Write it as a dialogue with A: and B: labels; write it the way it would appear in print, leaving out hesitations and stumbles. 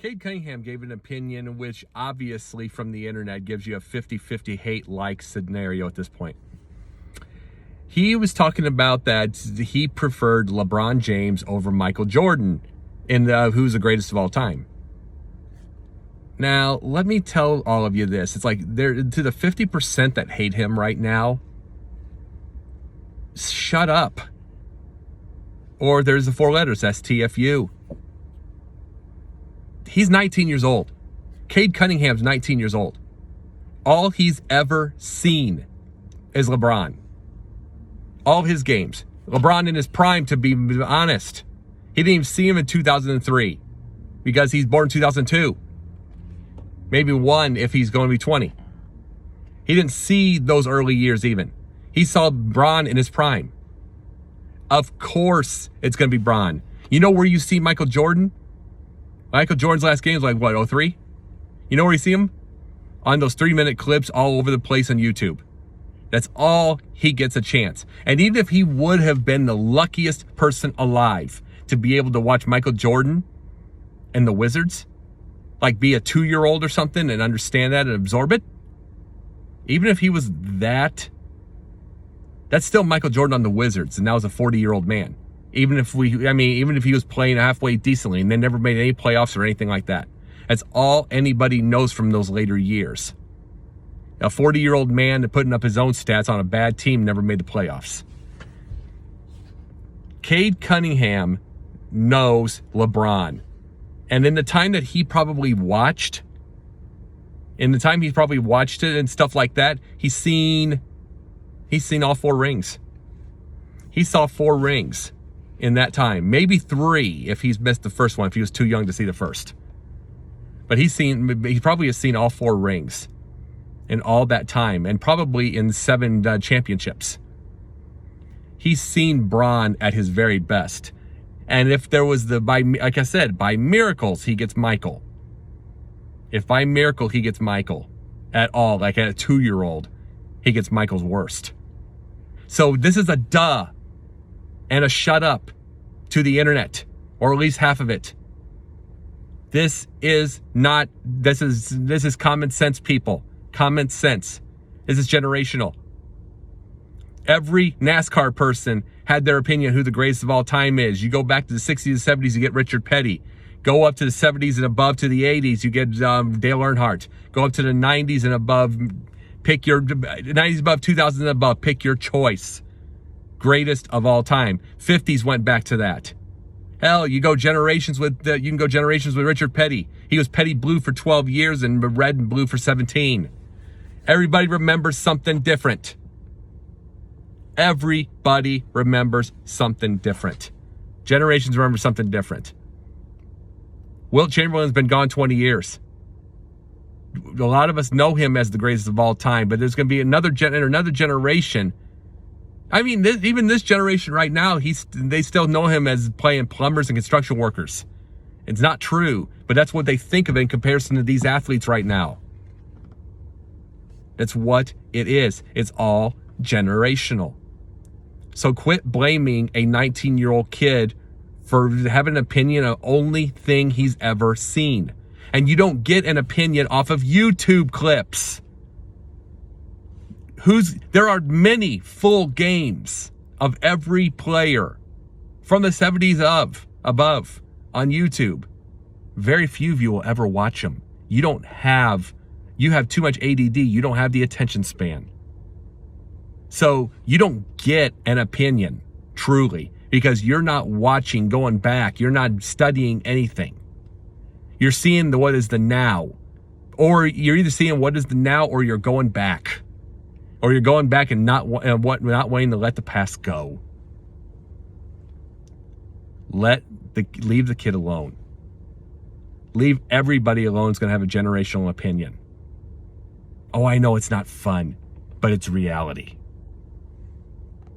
A: Cade Cunningham gave an opinion which obviously from the internet gives you a 50-50 hate-like scenario at this point. He was talking about that he preferred LeBron James over Michael Jordan in who's the greatest of all time. Now, let me tell all of you this. It's like, there to the 50% that hate him right now, shut up. Or there's the 4 letters, STFU. He's 19 years old. Cade Cunningham's 19 years old. All he's ever seen is LeBron. All his games. LeBron in his prime, to be honest. He didn't even see him in 2003 because he's born in 2002. Maybe 1 if he's going to be 20. He didn't see those early years even. He saw Bron in his prime. Of course it's going to be Bron. You know where you see Michael Jordan? Michael Jordan's last game was like, what, 03? You know where you see him? On those 3-minute clips all over the place on YouTube. That's all he gets a chance. And even if he would have been the luckiest person alive to be able to watch Michael Jordan and the Wizards, like be a 2-year-old or something and understand that and absorb it, even if he was that, that's still Michael Jordan on the Wizards, and that was a 40-year-old man. Even if he was playing halfway decently and they never made any playoffs or anything like that. That's all anybody knows from those later years. A 40-year-old man putting up his own stats on a bad team never made the playoffs. Cade Cunningham knows LeBron. And in the time that he probably watched, it and stuff like that, he's seen all 4 rings. He saw 4 rings in that time. Maybe 3 if he's missed the first one, if he was too young to see the first. But he probably has seen all 4 rings in all that time, and probably in 7 championships. He's seen Bron at his very best. And if there was like I said, by miracles, he gets Michael. If by miracle he gets Michael at all, like at a 2-year-old, he gets Michael's worst. So this is a duh and a shut up to the internet, or at least half of it. This is common sense, people. Common sense. This is generational. Every NASCAR person had their opinion who the greatest of all time is. You go back to the 60s and 70s, you get Richard Petty. Go up to the 70s and above to the 80s, you get Dale Earnhardt. Go up to the 90s and above, pick your 90s above, 2000s and above, pick your choice. Greatest of all time. 50s went back to that. Hell, you can go generations with Richard Petty. He was Petty blue for 12 years and red and blue for 17. Everybody remembers something different. Everybody remembers something different. Generations remember something different. Wilt Chamberlain's been gone 20 years. A lot of us know him as the greatest of all time, but there's going to be another generation. I mean, even this generation right now, they still know him as playing plumbers and construction workers. It's not true, but that's what they think of in comparison to these athletes right now. That's what it is. It's all generational. So quit blaming a 19-year-old kid for having an opinion of only thing he's ever seen. And you don't get an opinion off of YouTube clips. There are many full games of every player from the 70s above on YouTube. Very few of you will ever watch them. You have too much ADD. You don't have the attention span. So you don't get an opinion, truly, because you're not watching, going back. You're not studying anything. You're seeing what is the now. Or you're either seeing what is the now, or you're going back. Or you're going back and not wanting to let the past go. Leave the kid alone. Leave everybody alone is going to have a generational opinion. Oh, I know it's not fun, but it's reality.